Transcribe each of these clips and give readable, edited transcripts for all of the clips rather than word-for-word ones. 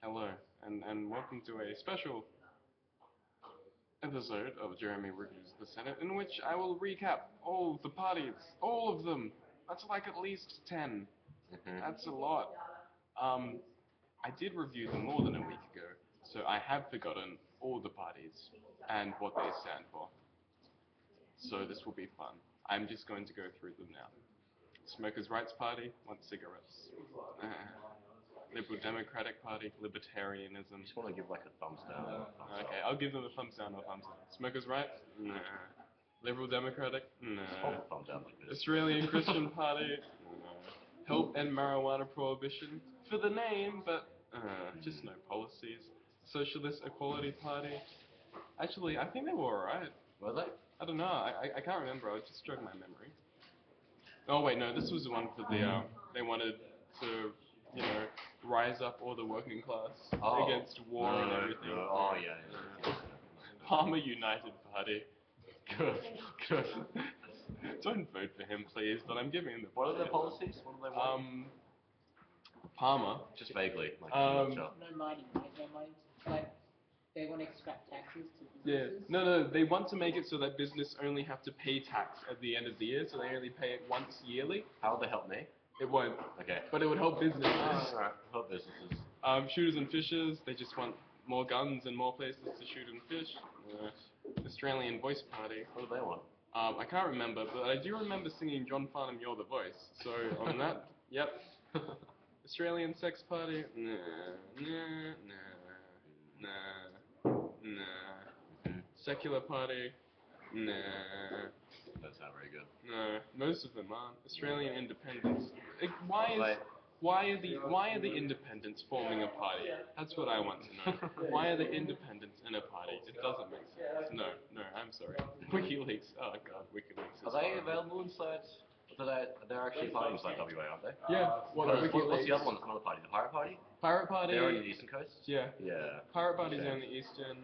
Hello, and welcome to a special episode of Jeremy Reviews the Senate, in which I will recap all of the parties, all of them. That's like at least 10. That's a lot. Um, I did review them more than a week ago, so I have forgotten all the parties and what they stand for. So this will be fun. I'm just going to go through them now. Smokers' Rights Party wants cigarettes. Liberal Democratic Party, libertarianism. Just want to give like a thumbs down. Okay, I'll give them a thumbs down or thumbs up. Smokers' Rights? Nah. Liberal Democratic? Nah. Thumbs down like this. Australian Christian Party? Nah. Help end marijuana prohibition? For the name, but just no policies. Socialist Equality Party? Actually, I think they were alright. Were they? I don't know, I can't remember, I just struck my memory. Oh wait, no, this was the one for the, they wanted to, you know, rise up all the working class against war and everything. No. Oh, yeah. Palmer United Party. Good, good. Don't vote for him, please, but I'm giving him the... What are their policies? What do they want? Palmer. Just vaguely, like, No mining, right? No mining. Like, they want to extract taxes to businesses? Yeah. No, they want to make it so that business only have to pay tax at the end of the year, so they only pay it once yearly. How will they help me? It won't. Okay. But it would help businesses. Alright, help businesses. Shooters and fishers, they just want more guns and more places to shoot and fish. Australian Voice Party. What do they want? I can't remember, but I do remember singing John Farnham, You're the Voice. So on that, yep. Australian Sex Party? Nah. Secular Party? Nah. That's not very good. No, most of them aren't. Australian Independence. Why are the independents forming a party? That's what I want to know. Why are the independents in a party? It doesn't make sense. No, I'm sorry. WikiLeaks. Oh god, WikiLeaks. Are they available inside? They're actually parties like WA, aren't they? Yeah. What's the other one? That's another party. The Pirate Party? Pirate Party. They're on the eastern coast? Yeah. Yeah. Pirate Party's on the eastern.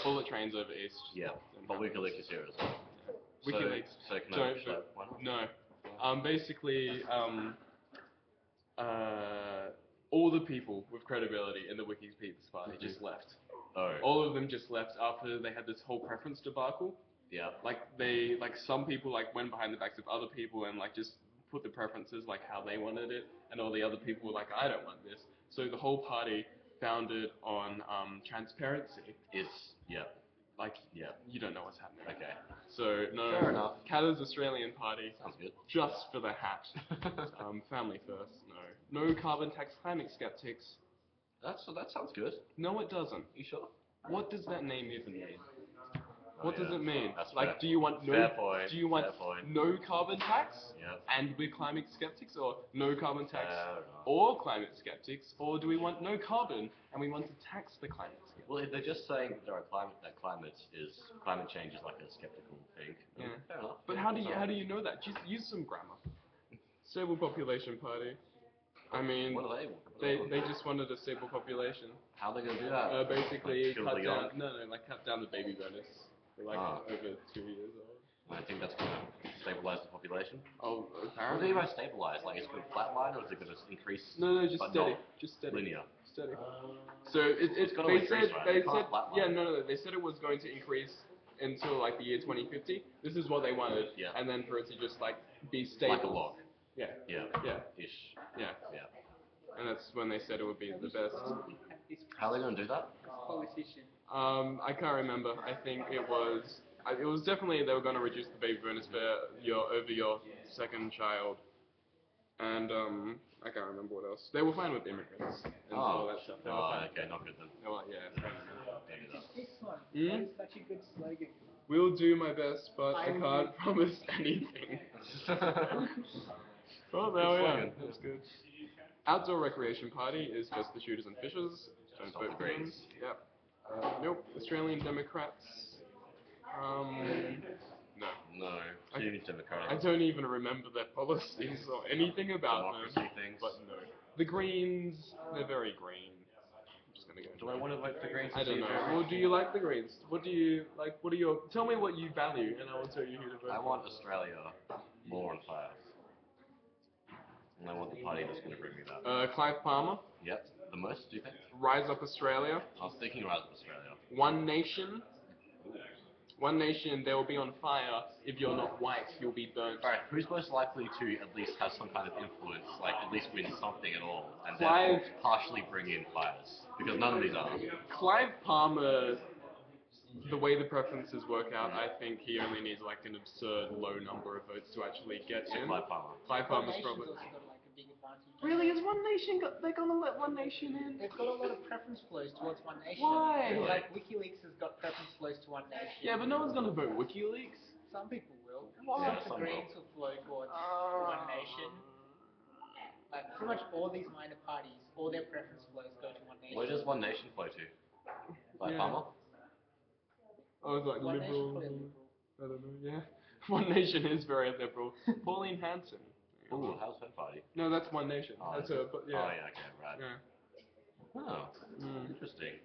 Bullet Train's over east. Yeah. But WikiLeaks is here as well. WikiLeaks. So can Don't I vote. why not? No. Basically, all the people with credibility in the WikiLeaks party just left. Oh. All of them just left after they had this whole preference debacle. Yeah. Some people went behind the backs of other people and just put the preferences how they wanted it, and all the other people were like, I don't want this. So the whole party founded on transparency. Yeah. You don't know what's happening. Okay. So no. Fair enough. Katta's Australian Party. Sounds good. Just for the hat. Family first. No carbon tax. Climate skeptics. That sounds good. No, it doesn't. You sure? What does that name even mean? What yeah. does it mean? That's fair. Do you want no? Fair point. Do you want Fair point. no carbon tax? Yep. And we're climate skeptics, or no carbon tax Fair or climate skeptics, or do we want no carbon and we want to tax the climate skeptics? Well, if they're just saying that climate change is like a skeptical thing. Yeah. Fair enough. But how do you know that? Just use some grammar. Stable population party. I mean, What are they just wanted a stable population. How are they gonna do that? Basically, kill cut the down. young? Cut down the baby bonus for over 2 years old. I think that's gonna stabilize the population. Oh, What do apparently. you mean by stabilize? Like, it's gonna flatline, or is it gonna increase? No, just but steady. not Just steady. linear. Steady. So it's gonna they increase, said right? they It can't said flatline. yeah no they said it was going to increase until the year 2050. This is what they wanted. Yeah. And then for it to just be stable. Like a log. Yeah. Yeah. Yeah. Ish. Yeah. Yeah. And that's when they said it would be the best. How are they gonna do that? Politician. I can't remember. I think it was definitely they were going to reduce the baby bonus for over your second child. And I can't remember what else. They were fine with immigrants and all that stuff. They were fine. Okay, not good then. Oh, yeah. This one. Hmm? That is such a good slogan. Will do my best, but I can't promise anything. Well, there we are. That's good. Outdoor recreation party is just the shooters and fishers. Don't Stop vote the for them. greens. Yep. Nope. Australian Democrats. No. No. Too democratic. I don't even remember their policies or anything about Democracy them. things. But no. The Greens, they're very green. I'm just gonna go Do I want to vote for Greens? I don't know. Well, do you like the Greens? What do you like? What are your? Tell me what you value, and I will tell you who to vote I for. want Australia more on fire. And I want the party that's going to bring me that. Clive Palmer, Yep. The most, do you think? Rise Up Australia, I was thinking Rise of Australia. One Nation. One Nation, they will be on fire. If you're not white, you'll be burnt. Alright, who's most likely to at least have some kind of influence, like at least win something at all, and Clive- therefore partially bring in fires? Because none of these are. Clive Palmer, the way the preferences work out, I think he only needs like an absurd low number of votes to actually get in. Clive Palmer. Clive One Palmer's Nation's probably. also got like a big advantage. Really, is One Nation? They're gonna let One Nation in? They've got a lot of preference flows towards One Nation. Why? It's like WikiLeaks has got preference flows to One Nation. Yeah, but no one's gonna vote WikiLeaks. Some people will. Why? Some Some Greens will flow towards One Nation. Like pretty much all these minor parties, all their preference flows go to One Nation. Where does One Nation flow to? Clive Yeah. Palmer? I was like One Nation liberal. probably liberal. I don't know. Yeah, One Nation is very liberal. Pauline Hanson. Ooh, how's her party? No, that's One Nation. Oh, That's is her. it? But yeah. Oh, yeah, okay, right. Yeah. Oh, Mm. interesting.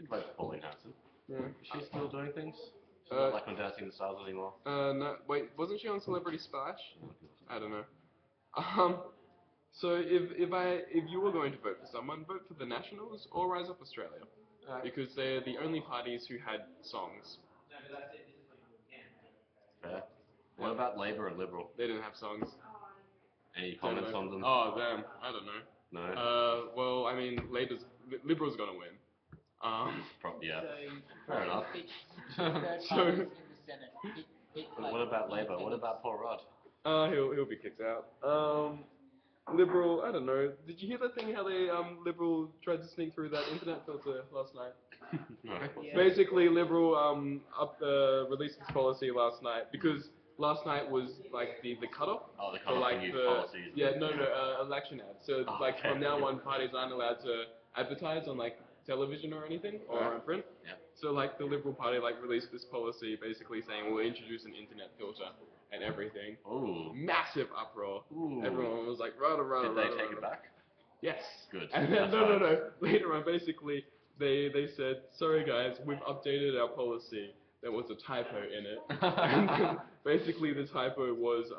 You can vote for Pauline Hanson. Yeah. Is she still doing things? She's Uh, not like on Dancing with the Stars anymore? No, wait, wasn't she on Celebrity Splash? I don't know. So if you were going to vote for someone, vote for the Nationals or Rise Up Australia, because they're the only parties who had songs. Fair. What about Labour and Liberal? They didn't have songs. Any Don't comments know. on them? Oh, them. I don't know. No? Well, I mean, Liberal's gonna win. Yeah. So you Fair enough. pick third So- parties in the Senate. Pick But like what about Labour? What independents. about Paul Rudd? He'll be kicked out. Liberal, I don't know. Did you hear that thing how they Liberal tried to sneak through that internet filter last night? No. Yeah. Basically, Liberal released this policy last night because last night was like the cutoff Oh, the for kind of like new the policies. election ads. So Oh, like okay. from now on, parties aren't allowed to advertise on like television or anything or Right. on print. Yeah. So like the Liberal Party like released this policy basically saying we'll introduce an internet filter and everything. Ooh. Massive uproar. Ooh. Everyone was like, rah, rah, Did rah, they rah, take rah, it rah. back? Yes. Good. And then, That's no. fine. Later on, basically, they said, sorry guys, we've updated our policy. There was a typo in it. And then basically, the typo was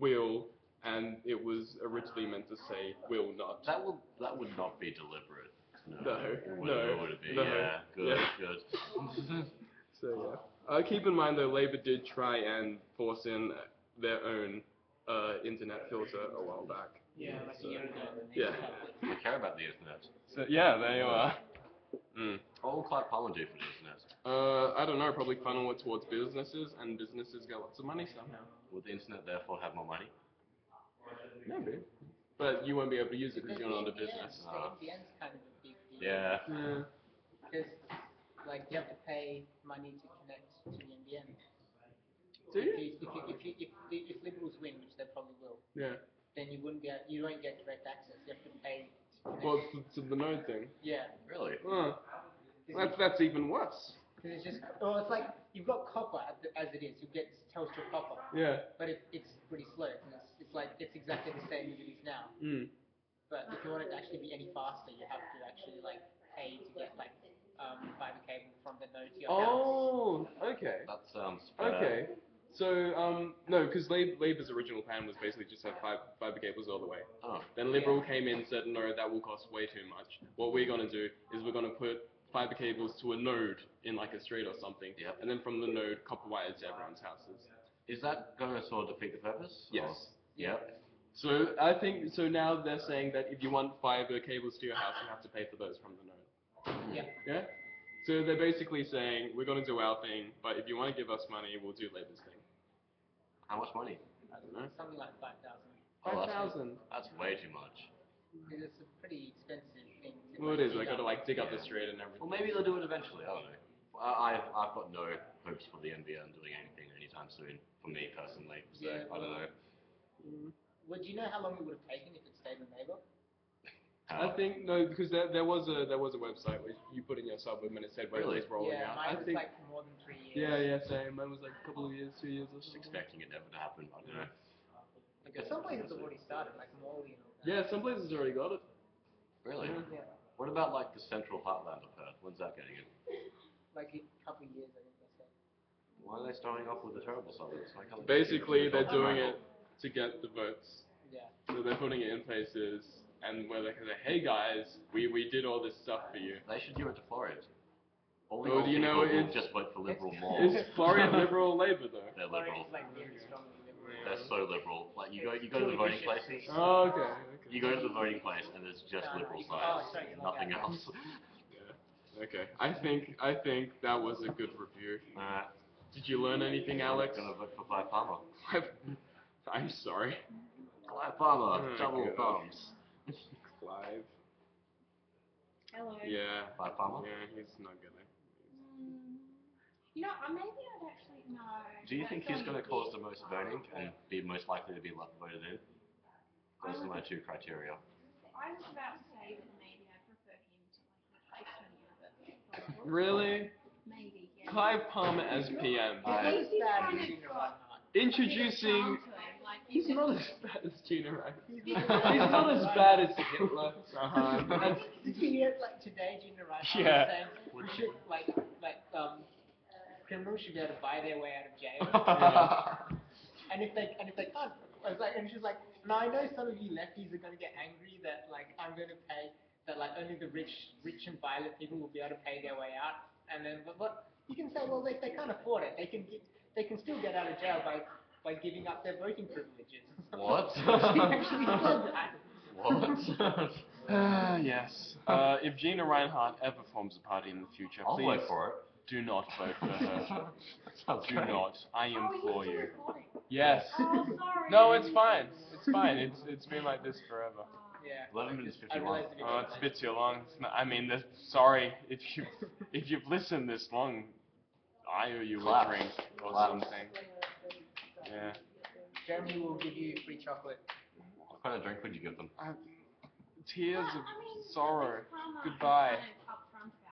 will, and it was originally meant to say will not. That would not be deliberate. Would it be? No. Yeah. Good. Yeah. Good. So yeah. Keep in mind though, Labour did try and force in their own internet filter a while back. Yeah, like a year ago. Yeah. We care about the internet. So yeah, they are. What will Clive Palmer do for the internet? I don't know. Probably funnel it towards businesses, and businesses get lots of money somehow. Would the internet therefore have more money? Maybe. But you won't be able to use it because you're not a The business. NBN's kind of a big deal. Yeah. Yeah. Because, like, you have to pay money to connect to the NBN. Do you? If Liberals win, which they probably will, Yeah. then you won't get direct access. You have to pay to connect. Well, to the node thing. Yeah. Really? That's even worse. Because it's just, it's like, you've got copper as it is. You get Telstra copper. Yeah. But it's pretty slow. And it's like, it's exactly the same as it is now. But if you want it to actually be any faster, you have to actually, like, pay to get, like, fiber cable from the node to your house. Oh, okay. That sounds fair. Okay. So, no, because Labour's original plan was basically just have fiber cables all the way. Oh. Then Liberal came in and said, no, that will cost way too much. What we're going to do is we're going to put fiber cables to a node in like a street or something. Yep. And then from the node, copper wires to everyone's houses. Is that going to sort of defeat the purpose? Yes. Or? Yep. So I think, so now they're saying that if you want fiber cables to your house, you have to pay for those from the node. Yeah. Yeah? So they're basically saying, we're going to do our thing, but if you want to give us money, we'll do Labour's thing. How much money? I don't know. Something like 5,000. Oh, 5,000. That's way too much. Because it's a pretty expensive thing to Well, it is. I dig got to up. like dig up the Yeah. street and everything. Well, maybe they'll do it eventually. I don't know. I've got no hopes for the NBN doing anything anytime soon. For me personally, so Yeah, I don't know. Well, do you know how long it would have taken if it stayed in Labour? I think no, because there was a website where you put in your suburb and it said when Really? it was rolling Yeah, out. mine I was think. like more than 3 years. Yeah, same. Mine was like a couple of years, 2 years or Just something. expecting it never to happen. I don't know. I guess Some places have eventually. already started, like Morley and all that. Yeah, some places already got it. Really? Yeah. What about like the central heartland of Perth? When's that getting in? Like a couple of years, I think they said. Why are they starting off with the terrible suburbs? Why can't they just Basically, keep it they're doing normal? it to get the votes. Yeah. So they're putting it in places, and where they can say, "Hey guys, we did all this stuff for you." They should give it to Florida. All the Oh, old do you people know will it's- just vote for Liberal more. Is Florida Liberal or Labour though? They're Florida liberal. is like very strongly liberal. They're so liberal. Like you go to the voting places. Oh, okay. You go to the voting place and there's just liberal signs, sorry, like nothing that. else. Yeah. Okay. I think that was a good review. Uh, Did you learn anything, Alex? I'm gonna vote for Clive Palmer. I'm sorry. Clive Palmer, Oh, double God. thumbs. Clive. Hello. Yeah. Clive Palmer. Yeah, he's not gonna. You know, maybe I'd actually no. Do you think he's That's gonna only cause big. the most voting and be most likely to be voted in? Those are my two criteria. I was about to say that maybe I prefer him to like replace Tony Abbott. Really? Maybe, yeah. Clive Palmer as PM. He's He's bad kind in of Gina got Reinhardt. Introducing. like He's not as bad as Gina Reinhardt. He's He's not as bad as Hitler. Did you hear like today, Gina Reinhardt Yeah. was saying we should criminals should be able to buy their way out of jail. And if they can't, I was like, and she's like, now I know some of you lefties are gonna get angry that like I'm gonna pay that like only the rich and violent people will be able to pay their way out. And then but you can say, well, if they can't afford it, they can still get out of jail by giving up their voting privileges. What? She actually said that. What? Yes. If Gina Reinhardt ever forms a party in the future, I'll please vote for it. do not vote for her. Sounds Do great. not. I Oh, implore you're you. still recording. Yes. Oh, sorry. No, it's fine. It's fine. It's been like this forever. Yeah. 11 minutes I 51. realized it Oh, it's a bit too long. I mean, sorry if you've listened this long. I owe you a Claps. drink or Claps. something. Yeah. Jeremy will give you free chocolate. What kind of drink would you give them? Tears of I mean, sorrow. Palmer is Goodbye. kind of